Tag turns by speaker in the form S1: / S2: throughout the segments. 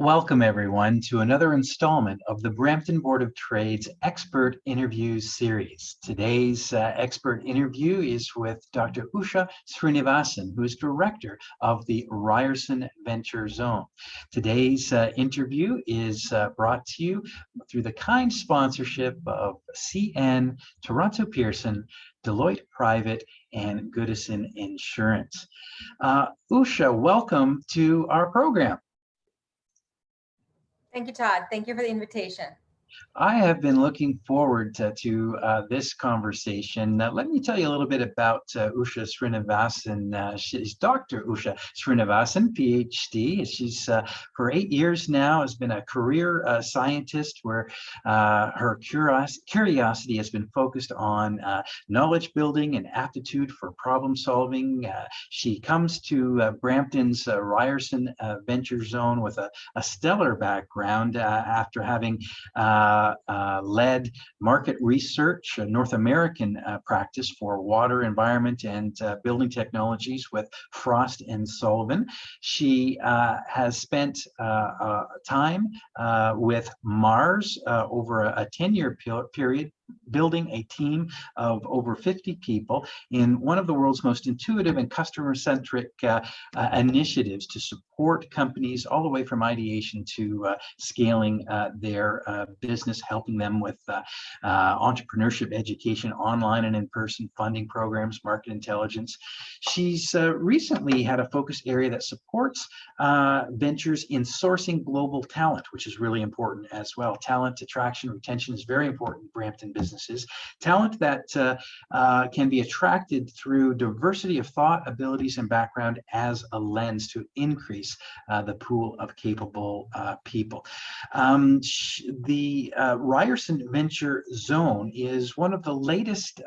S1: Welcome, everyone, to another installment of the Brampton Board of Trade's Expert Interviews series. Today's expert interview is with Dr. Usha Srinivasan, who is Director of the Ryerson Venture Zone. Today's interview is brought to you through the kind sponsorship of CN, Toronto Pearson, Deloitte Private, and Goodison Insurance. Usha, welcome to our program.
S2: Thank you, Todd. Thank you for the invitation.
S1: I have been looking forward to this conversation. Let me tell you a little bit about Usha Srinivasan. She's Dr. Usha Srinivasan, PhD. She's, for 8 years now, has been a career scientist where her curiosity has been focused on knowledge building and aptitude for problem solving. She comes to Brampton's Ryerson Venture Zone with a stellar background after having led market research, North American practice for water, environment, and building technologies with Frost and Sullivan. She has spent time with Mars over a 10-year period, building a team of over 50 people in one of the world's most intuitive and customer-centric initiatives to support companies all the way from ideation to scaling their business, helping them with entrepreneurship education, online and in-person funding programs, market intelligence. She's recently had a focus area that supports ventures in sourcing global talent, which is really important as well. Talent attraction, retention is very important in Brampton businesses. Talent that can be attracted through diversity of thought, abilities, and background as a lens to increase the pool of capable people. The Ryerson Venture Zone is one of the latest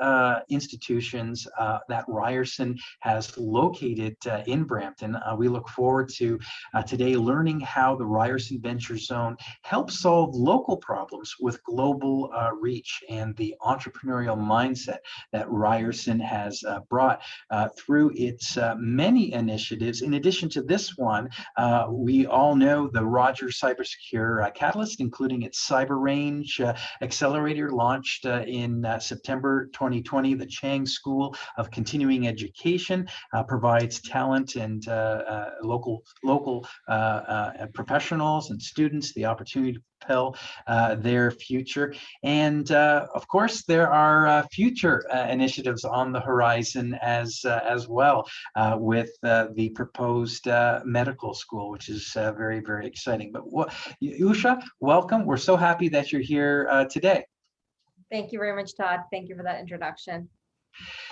S1: institutions that Ryerson has located in Brampton. We look forward to today learning how the Ryerson Venture Zone helps solve local problems with global reach and the entrepreneurial mindset that Ryerson has brought through its many initiatives. In addition to this one, we all know the Rogers Cybersecure Catalyst, including its Cyber Range Accelerator, launched in September 2020. The Chang School of Continuing Education provides talent and local professionals and students the opportunity to propel their future. And of course, there are future initiatives on the horizon as well, with the proposed medical school, which is very, very exciting. But Usha, welcome. We're so happy that you're here today.
S2: Thank you very much, Todd. Thank you for that introduction.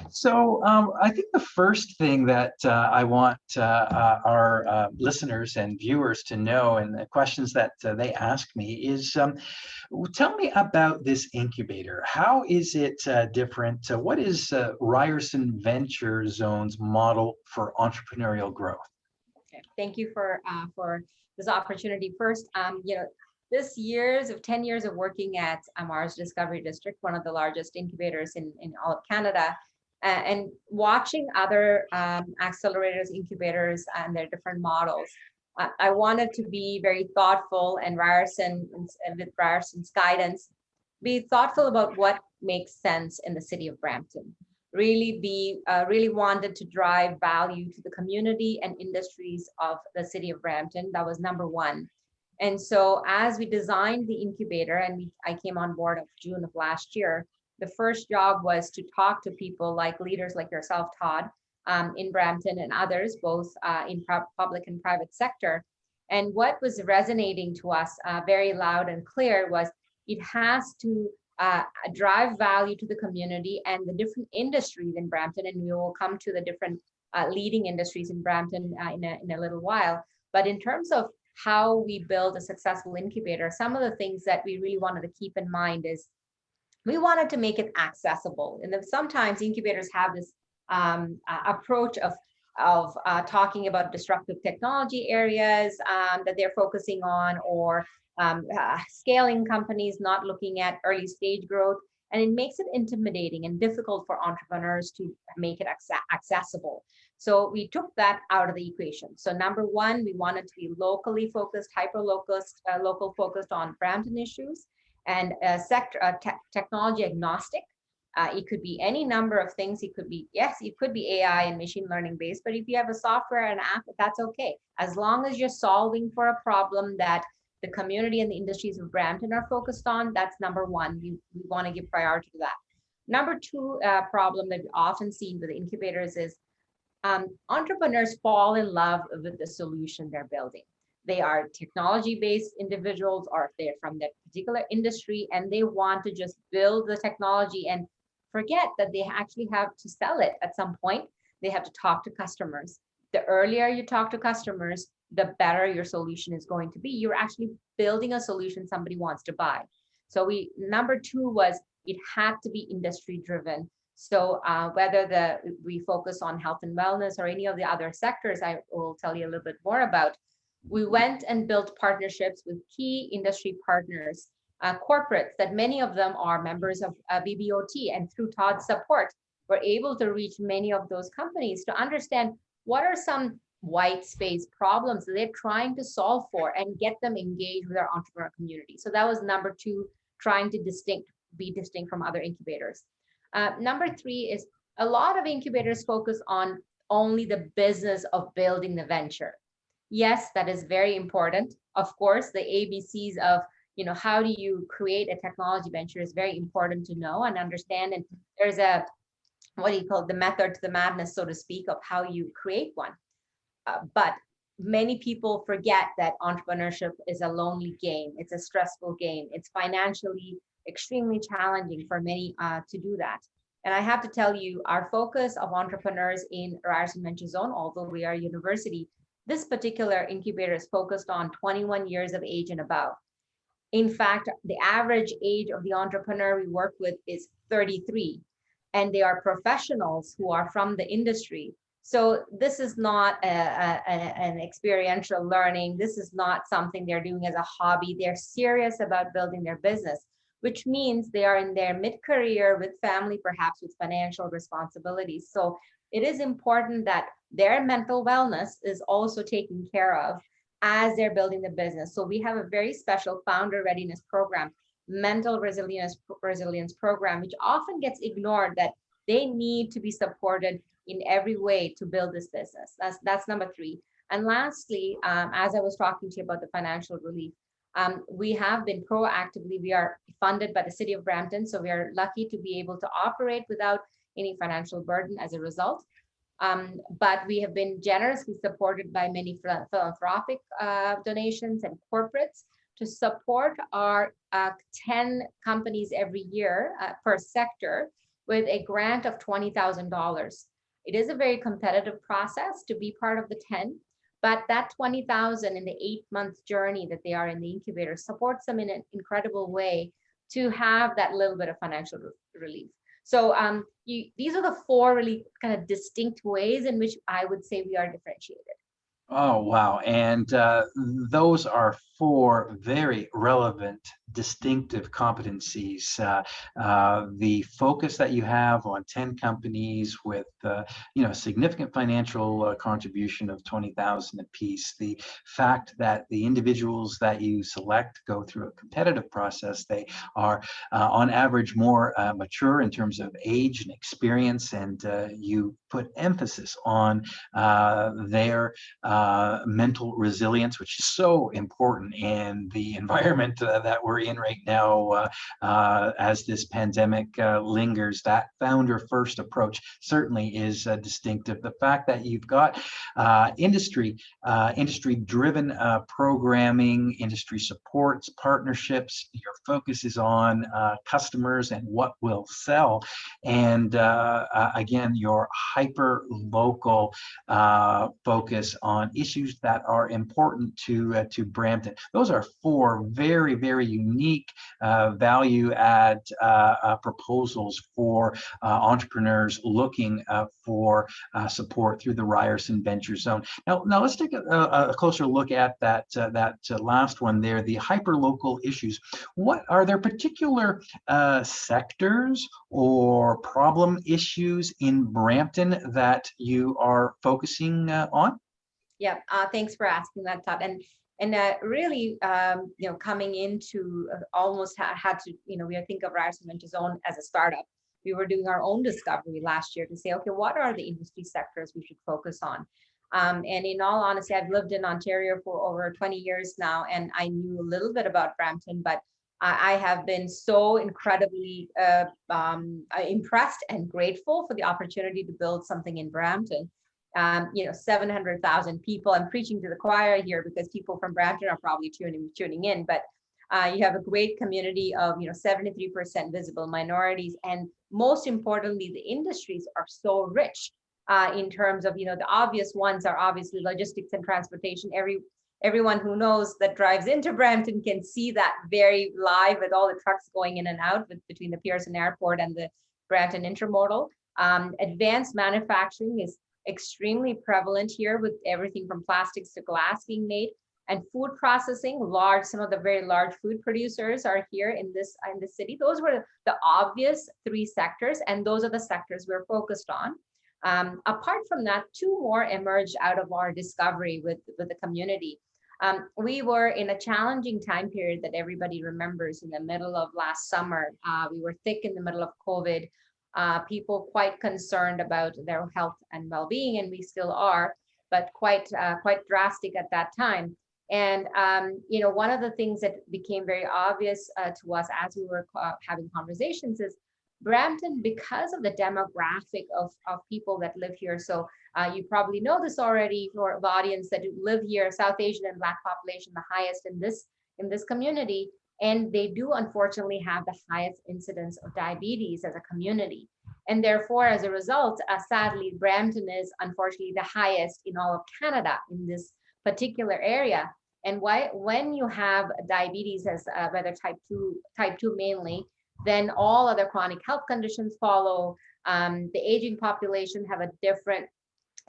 S1: So I think the first thing that I want our listeners and viewers to know, and the questions that they ask me, is tell me about this incubator. How is it different? What is Ryerson Venture Zone's model for entrepreneurial growth?
S2: Okay. Thank you for this opportunity. First, this 10 years of working at Mars Discovery District, one of the largest incubators in all of Canada, and watching other accelerators, incubators, and their different models, I wanted to be very thoughtful, and Ryerson, with Ryerson's guidance, be thoughtful about what makes sense in the city of Brampton. Really wanted to drive value to the community and industries of the city of Brampton. That was number one. And so as we designed the incubator, and I came on board of June of last year, the first job was to talk to people like leaders like yourself, Todd, in Brampton, and others, both in public and private sector. And what was resonating to us very loud and clear was it has to drive value to the community and the different industries in Brampton. And we will come to the different leading industries in Brampton in a little while. But in terms of how we build a successful incubator, some of the things that we really wanted to keep in mind is we wanted to make it accessible. And then sometimes incubators have this approach of talking about disruptive technology areas that they're focusing on, or scaling companies, not looking at early stage growth. And it makes it intimidating and difficult for entrepreneurs to make it accessible. So we took that out of the equation. So number one, we wanted to be locally focused, local focused on Brampton issues, and technology agnostic. It could be any number of things. It could be, yes, it could be AI and machine learning based, but if you have a software and app, that's okay. As long as you're solving for a problem that the community and the industries of Brampton are focused on, that's number one. We want to give priority to that. Number two problem that we often see with the incubators is entrepreneurs fall in love with the solution they're building. They are technology-based individuals, or if they're from that particular industry, and they want to just build the technology and forget that they actually have to sell it at some point. They have to talk to customers. The earlier you talk to customers, the better your solution is going to be. You're actually building a solution somebody wants to buy. So number two was it had to be industry driven. So whether we focus on health and wellness or any of the other sectors, I will tell you a little bit more about. We went and built partnerships with key industry partners, corporates that many of them are members of BBOT, and through Todd's support, we're able to reach many of those companies to understand what are some white space problems that they're trying to solve for and get them engaged with our entrepreneur community. So that was number two, trying to be distinct from other incubators. Number three is a lot of incubators focus on only the business of building the venture. Yes, that is very important. Of course, the ABCs of, how do you create a technology venture is very important to know and understand. And there's what do you call it, the method to the madness, so to speak, of how you create one. But many people forget that entrepreneurship is a lonely game. It's a stressful game. It's financially extremely challenging for many to do that. And I have to tell you, our focus of entrepreneurs in Ryerson Venture Zone, although we are a university, this particular incubator is focused on 21 years of age and above. In fact, the average age of the entrepreneur we work with is 33, and they are professionals who are from the industry. So this is not an experiential learning. This is not something they're doing as a hobby. They're serious about building their business, which means they are in their mid-career with family, perhaps with financial responsibilities. So it is important that their mental wellness is also taken care of as they're building the business. So we have a very special founder readiness program, mental resilience program, which often gets ignored, that they need to be supported in every way to build this business. That's number three. And lastly, as I was talking to you about the financial relief, we have been proactively, we are funded by the city of Brampton, so we are lucky to be able to operate without any financial burden as a result. But we have been generously supported by many philanthropic donations and corporates to support our 10 companies every year per sector with a grant of $20,000. It is a very competitive process to be part of the 10, but that $20,000 in the 8-month journey that they are in the incubator supports them in an incredible way to have that little bit of financial relief. So these are the four really kind of distinct ways in which I would say we are differentiated.
S1: Oh, wow. And those are four very relevant, distinctive competencies. The focus that you have on 10 companies with, significant financial contribution of 20,000 apiece. The fact that the individuals that you select go through a competitive process, they are on average more mature in terms of age and experience, and you put emphasis on their mental resilience, which is so important in the environment that we're in right now as this pandemic lingers. That founder first approach certainly is distinctive. The fact that you've got industry driven programming, industry supports, partnerships, your focus is on customers and what will sell, and again, your hyper local focus on issues that are important to Brampton. Those are four very, very unique value add proposals for entrepreneurs looking for support through the Ryerson Venture Zone. Now let's take a closer look at that last one there, the hyperlocal issues. What are there particular sectors or problem issues in Brampton that you are focusing on?
S2: Yeah, thanks for asking that, Todd. And really, coming into almost had to, we think of Ryerson Venture Zone as a startup. We were doing our own discovery last year to say, okay, what are the industry sectors we should focus on? And in all honesty, I've lived in Ontario for over 20 years now, and I knew a little bit about Brampton, but I have been so incredibly impressed and grateful for the opportunity to build something in Brampton. 700,000 people. I'm preaching to the choir here because people from Brampton are probably tuning in, but you have a great community of 73% visible minorities, and most importantly, the industries are so rich in terms of the obvious ones are obviously logistics and transportation. Everyone who knows that drives into Brampton can see that very live with all the trucks going in and out between the Pearson Airport and the Brampton Intermodal. Advanced manufacturing is extremely prevalent here, with everything from plastics to glass being made, and food processing. Some of the very large food producers are here in this city. Those were the obvious three sectors, and those are the sectors we're focused on. Apart from that, two more emerged out of our discovery with the community. We were in a challenging time period that everybody remembers in the middle of last summer. We were thick in the middle of COVID. People quite concerned about their health and well-being, and we still are, but quite drastic at that time. And one of the things that became very obvious to us as we were having conversations is Brampton, because of the demographic of people that live here. So you probably know this already for the audience that live here, South Asian and Black population, the highest in this community. And they do unfortunately have the highest incidence of diabetes as a community. And therefore, as a result, sadly, Brampton is unfortunately the highest in all of Canada in this particular area. And when you have diabetes as whether type 2 mainly, then all other chronic health conditions follow. The aging population have a different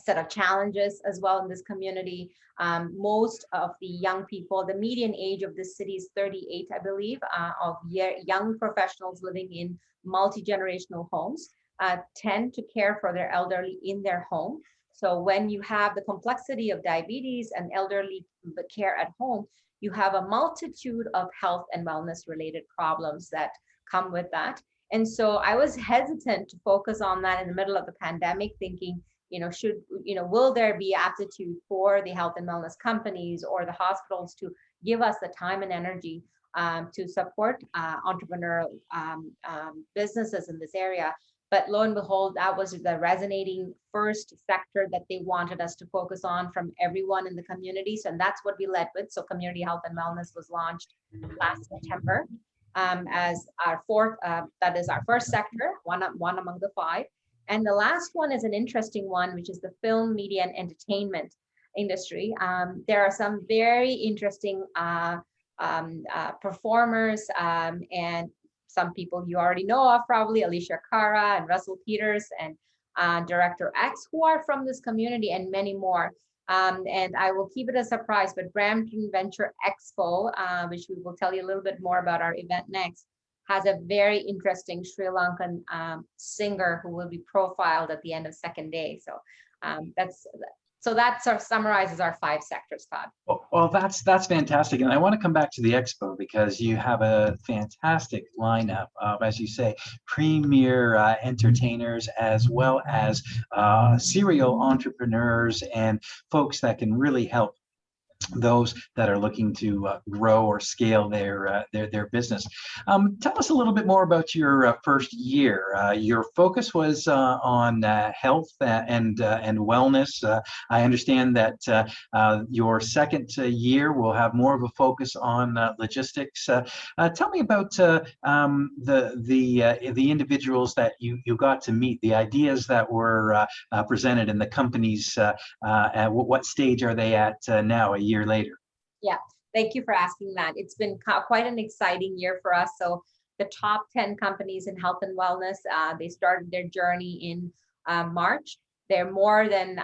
S2: set of challenges as well in this community. Most of the young people, the median age of this city is 38, I believe, of young professionals living in multi-generational homes tend to care for their elderly in their home. So when you have the complexity of diabetes and elderly care at home, you have a multitude of health and wellness related problems that come with that. And so I was hesitant to focus on that in the middle of the pandemic, thinking, will there be aptitude for the health and wellness companies or the hospitals to give us the time and energy to support entrepreneurial businesses in this area? But lo and behold, that was the resonating first sector that they wanted us to focus on from everyone in the community. So, and that's what we led with. So community health and wellness was launched last September as our fourth, that is our first sector, one among the five. And the last one is an interesting one, which is the film, media, and entertainment industry. There are some very interesting performers and some people you already know of, probably Alicia Cara and Russell Peters and Director X, who are from this community, and many more. And I will keep it a surprise, but Brampton Venture Expo, which we will tell you a little bit more about our event next, has a very interesting Sri Lankan singer who will be profiled at the end of second day. So that sort of summarizes our five sectors, Todd.
S1: Well, that's fantastic. And I want to come back to the Expo because you have a fantastic lineup of, as you say, premier entertainers, as well as serial entrepreneurs and folks that can really help those that are looking to grow or scale their business. Tell us a little bit more about your first year. Your focus was on health and wellness. I understand that your second year will have more of a focus on logistics. Tell me about the individuals that you got to meet, the ideas that were presented, and the companies. At what stage are they at now, a year later?
S2: Yeah, Thank you for asking that. It's been quite an exciting year for us. So the top 10 companies in health and wellness, they started their journey in March. They're more than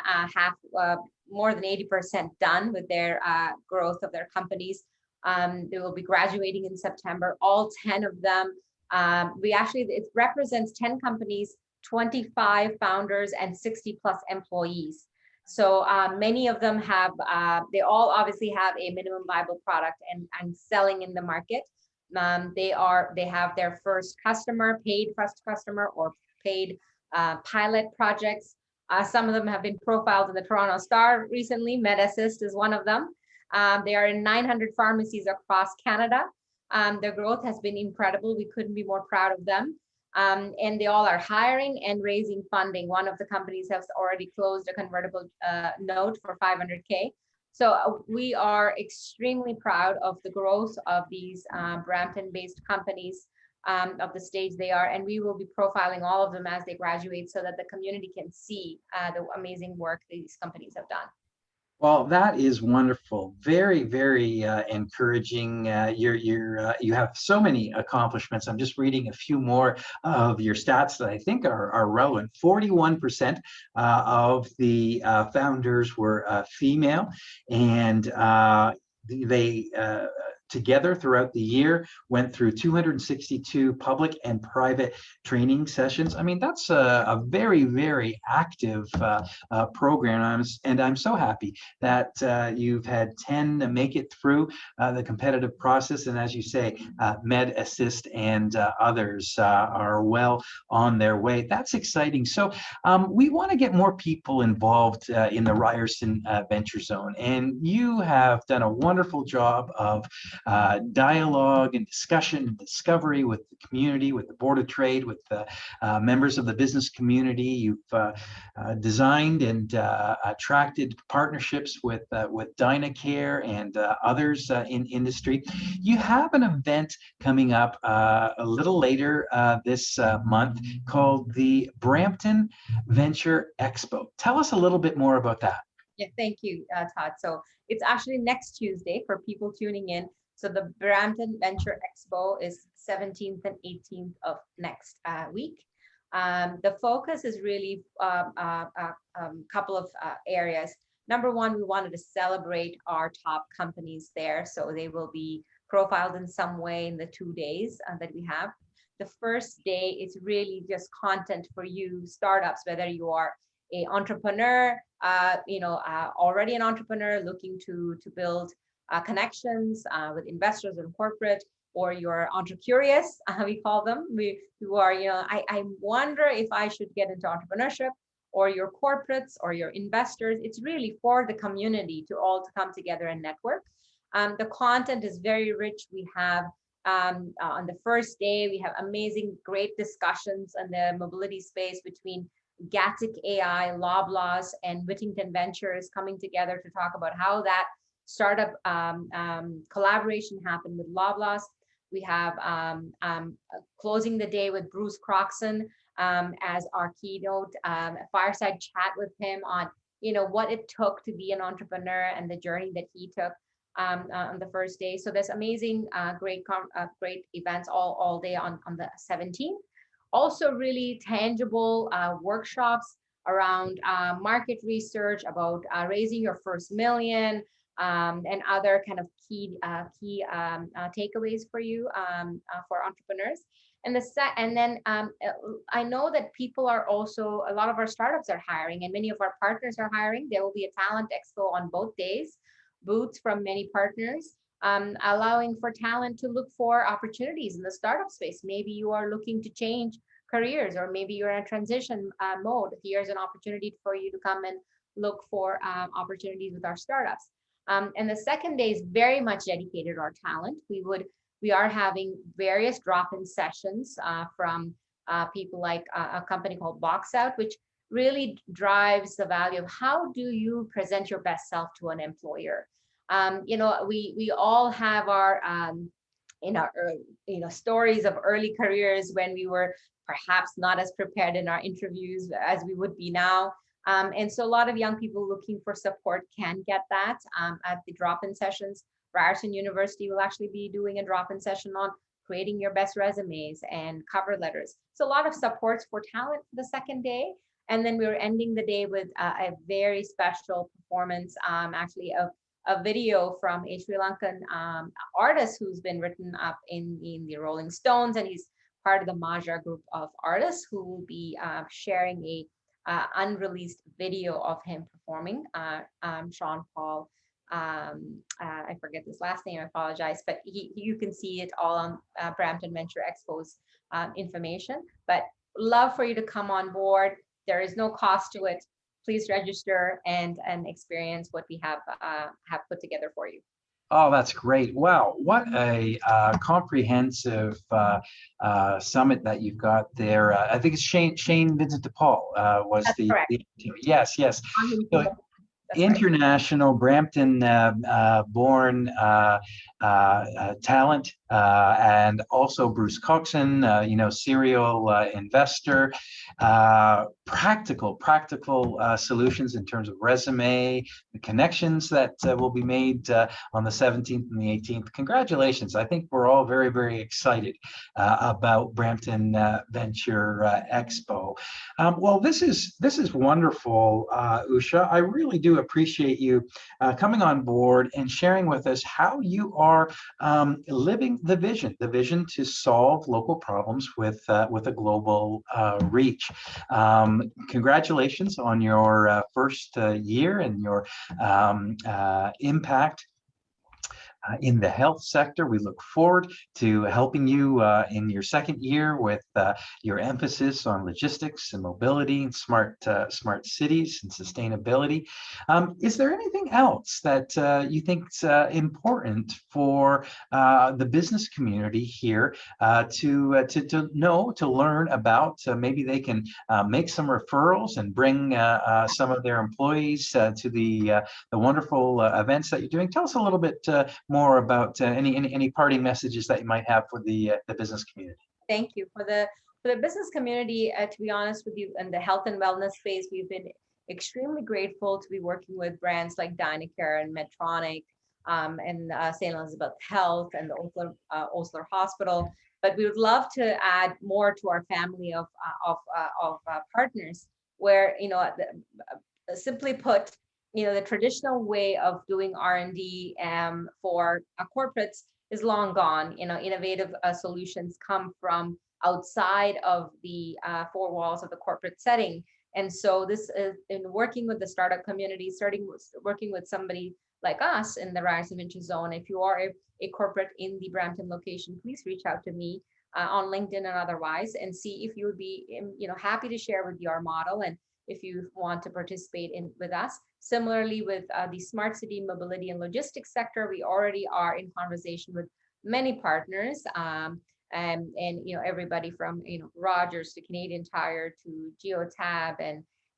S2: more than 80% done with their growth of their companies. They will be graduating in September. All 10 of them. It represents 10 companies, 25 founders, and 60 plus employees. So many of them have, they all obviously have a minimum viable product and selling in the market. They have their first customer, paid first customer, or paid pilot projects. Some of them have been profiled in the Toronto Star recently. MedAssist is one of them. They are in 900 pharmacies across Canada. Their growth has been incredible. We couldn't be more proud of them. And they all are hiring and raising funding. One of the companies has already closed a convertible note for $500K. So we are extremely proud of the growth of these Brampton-based companies, of the stage they are, and we will be profiling all of them as they graduate so that the community can see the amazing work these companies have done.
S1: Well, that is wonderful. Very, very encouraging. You have so many accomplishments. I'm just reading a few more of your stats that I think are relevant. 41% of the founders were female, and they together throughout the year went through 262 public and private training sessions. I mean, that's a very, very active program. And I'm so happy that you've had 10 make it through the competitive process. And as you say, MedAssist and others are well on their way. That's exciting. So we want to get more people involved in the Ryerson Venture Zone. And you have done a wonderful job of dialogue and discussion and discovery with the community, with the Board of Trade, with the members of the business community. You've designed and attracted partnerships with Dynacare and others in industry. You have an event coming up a little later this month called the Brampton Venture Expo. Tell us a little bit more about that.
S2: Yeah, thank you, Todd. So it's actually next Tuesday for people tuning in. So the Brampton Venture Expo is 17th and 18th of next week. The focus is really a couple of areas. Number one, we wanted to celebrate our top companies there. So they will be profiled in some way in the 2 days that we have. The first day is really just content for you startups, whether you are an entrepreneur, already an entrepreneur looking to build connections with investors and corporate, or you're entrecurious, we call them. You are, I wonder if I should get into entrepreneurship, or your corporates or your investors. It's really for the community to all to come together and network. The content is very rich. We have on the first day, we have amazing, great discussions in the mobility space between Gatic AI, Loblaws, and Whittington Ventures coming together to talk about how that startup collaboration happened with Loblaws. We have closing the day with Bruce Croxon as our keynote, a fireside chat with him on what it took to be an entrepreneur and the journey that he took on the first day. So there's amazing, great events all day on the 17th. Also really tangible workshops around market research, about raising your first million, and other kind of key takeaways for you for entrepreneurs. And then I know that people are also, a lot of our startups are hiring, and many of our partners are hiring. There will be a talent expo on both days, booths from many partners, allowing for talent to look for opportunities in the startup space. Maybe you are looking to change careers, or maybe you're in a transition mode. Here's an opportunity for you to come and look for opportunities with our startups. And the second day is very much dedicated to our talent. We are having various drop-in sessions from people like a company called Box Out, which really drives the value of how do you present your best self to an employer. We all have our stories of early careers when we were perhaps not as prepared in our interviews as we would be now. And so a lot of young people looking for support can get that at the drop-in sessions. Ryerson University will actually be doing a drop-in session on creating your best resumes and cover letters. So a lot of supports for talent for the second day. And then we were ending the day with a very special performance, actually a video from a Sri Lankan artist who's been written up in the Rolling Stones, and he's part of the Maja group of artists who will be sharing a unreleased video of him performing. Sean Paul, I forget his last name, I apologize, but you can see it all on Brampton Venture Expo's information. But love for you to come on board. There is no cost to it. Please register and experience what we have put together for you.
S1: Oh, that's great. Wow, what a comprehensive summit that you've got there. I think it's Shane Vincent de Paul was
S2: That's correct.
S1: Yes, yes. So,
S2: That's
S1: international, Brampton born talent, and also Bruce Coxon, serial investor, practical solutions in terms of resume, the connections that will be made on the 17th and the 18th. Congratulations. I think we're all very, very excited about Brampton Venture Expo. Well, this is wonderful, Usha. I really do appreciate you coming on board and sharing with us how you are living the vision to solve local problems with a global reach. Congratulations on your first year and your impact in the health sector. We look forward to helping you in your second year with your emphasis on logistics and mobility and smart cities and sustainability. Is there anything else that you think is important for the business community here to know, to learn about? Maybe they can make some referrals and bring some of their employees to the wonderful events that you're doing. Tell us a little bit more about any parting messages that you might have for the business community.
S2: Thank you. For the business community, to be honest with you, in the health and wellness space, we've been extremely grateful to be working with brands like Dynacare and Medtronic, and St. Elizabeth Health and the Osler Hospital. But we would love to add more to our family of partners, where, simply put, the traditional way of doing R&D for corporates is long gone. Innovative solutions come from outside of the four walls of the corporate setting. And so this is in working with the startup community, working with somebody like us in the Ryerson Venture Zone. If you are a corporate in the Brampton location, please reach out to me on LinkedIn and otherwise, and see if you would be happy to share with you our model, and if you want to participate with us. Similarly, with the smart city mobility and logistics sector, we already are in conversation with many partners, and everybody from Rogers to Canadian Tire to Geotab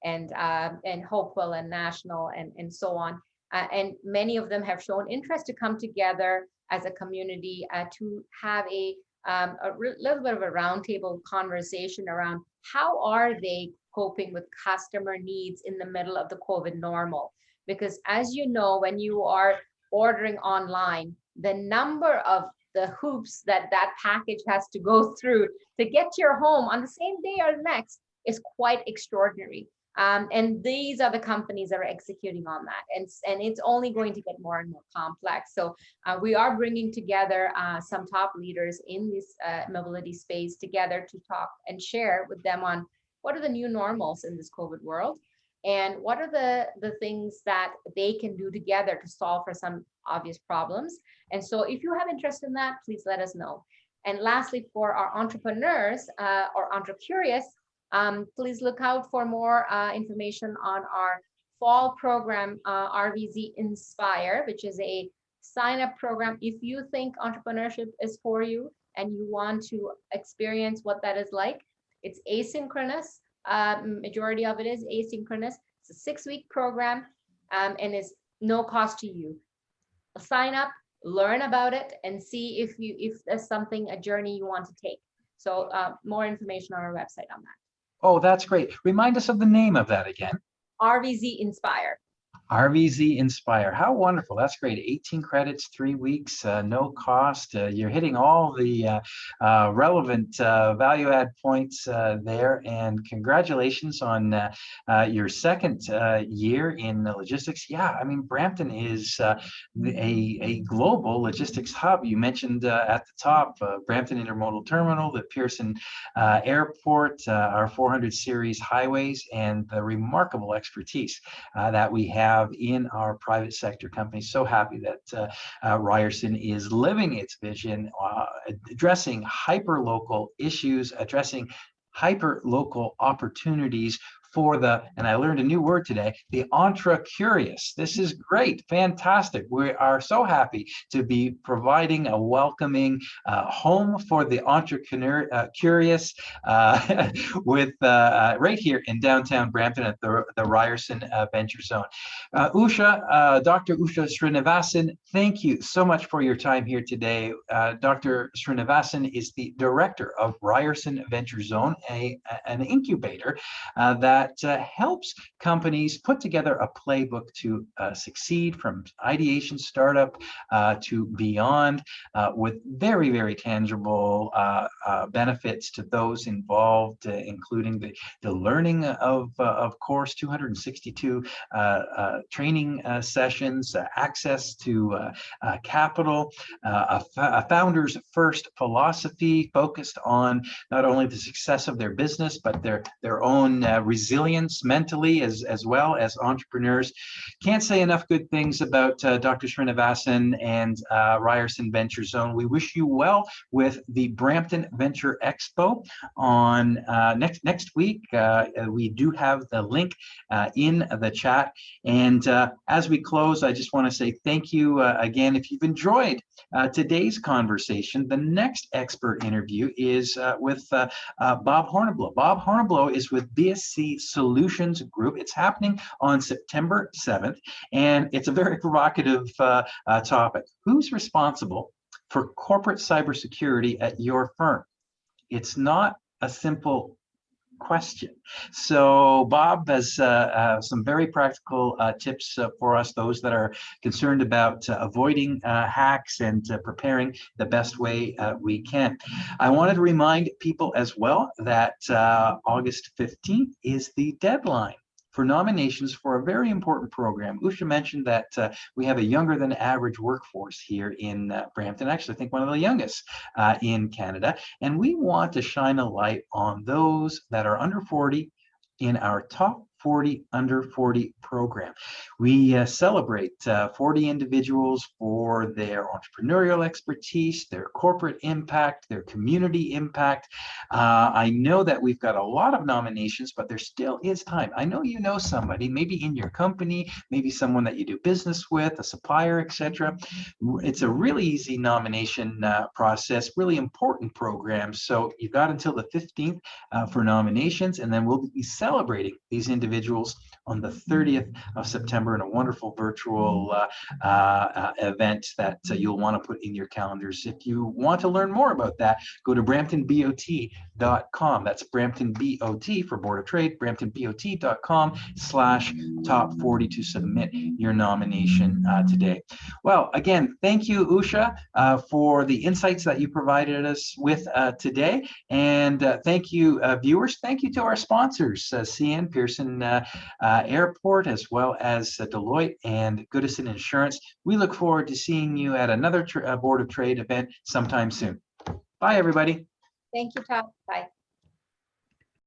S2: and Hopewell and National and so on. And many of them have shown interest to come together as a community to have a little bit of a roundtable conversation around how are they coping with customer needs in the middle of the COVID normal. Because as you know, when you are ordering online, the number of the hoops that package has to go through to get to your home on the same day or the next is quite extraordinary. And these are the companies that are executing on that. And it's only going to get more and more complex. So we are bringing together some top leaders in this mobility space together to talk and share with them on what are the new normals in this COVID world, and what are the things that they can do together to solve for some obvious problems. And so if you have interest in that, please let us know. And lastly, for our entrepreneurs or entrecurious, please look out for more information on our fall program, RVZ Inspire, which is a sign-up program. If you think entrepreneurship is for you and you want to experience what that is like, it's asynchronous. Majority of it is asynchronous. It's a 6-week program, and it's no cost to you. Sign up, learn about it, and see if there's a journey you want to take. So more information on our website on that.
S1: Oh, that's great. Remind us of the name of that again.
S2: RVZ Inspire.
S1: RVZ Inspire. How wonderful. That's great. 18 credits, 3 weeks, no cost. You're hitting all the relevant value add points there. And congratulations on your second year in logistics. Yeah, I mean, Brampton is a global logistics hub. You mentioned at the top, Brampton Intermodal Terminal, the Pearson Airport, our 400 series highways, and the remarkable expertise that we have in our private sector companies. So happy that Ryerson is living its vision, addressing hyper-local issues, addressing hyper-local opportunities for the, and I learned a new word today, the entre-curious. This is great, fantastic. We are so happy to be providing a welcoming home for the entrepreneur curious with right here in downtown Brampton at the Ryerson Venture Zone. Usha, Dr. Usha Srinivasan, thank you so much for your time here today. Dr. Srinivasan is the director of Ryerson Venture Zone, an incubator that helps companies put together a playbook to succeed from ideation startup to beyond with very, very tangible benefits to those involved, including the learning of course, 262 training sessions, access to capital, a founder's first philosophy focused on not only the success of their business, but their own resilience mentally as well as entrepreneurs. Can't say enough good things about Dr. Srinivasan and Ryerson Venture Zone. We wish you well with the Brampton Venture Expo on next week. We do have the link in the chat. And as we close, I just want to say thank you again. If you've enjoyed today's conversation, the next expert interview is with Bob Horniblow. Bob Horniblow is with BSC Solutions Group. It's happening on September 7th, and it's a very provocative topic. Who's responsible for corporate cybersecurity at your firm? It's not a simple question. So Bob has some very practical tips for us, those that are concerned about avoiding hacks and preparing the best way we can. I wanted to remind people as well that August 15th is the deadline for nominations for a very important program. Usha mentioned that we have a younger than average workforce here in Brampton, actually I think one of the youngest in Canada, and we want to shine a light on those that are under 40 in our top 40 under 40 program. We celebrate 40 individuals for their entrepreneurial expertise, their corporate impact, their community impact. I know that we've got a lot of nominations, but there still is time. I know you know somebody, maybe in your company, maybe someone that you do business with, a supplier, etc. It's a really easy nomination process, really important program. So you've got until the 15th for nominations, and then we'll be celebrating these individuals on the 30th of September in a wonderful virtual event that you'll want to put in your calendars. If you want to learn more about that, go to bramptonbot.com. That's Brampton BOT for Board of Trade, bramptonbot.com/top 40 to submit your nomination today. Well, again, thank you, Usha, for the insights that you provided us with today. And thank you, viewers. Thank you to our sponsors, CN, Pearson Airport, as well as Deloitte and Goodison Insurance. We look forward to seeing you at another Board of Trade event sometime soon. Bye, everybody.
S2: Thank you, Todd. Bye.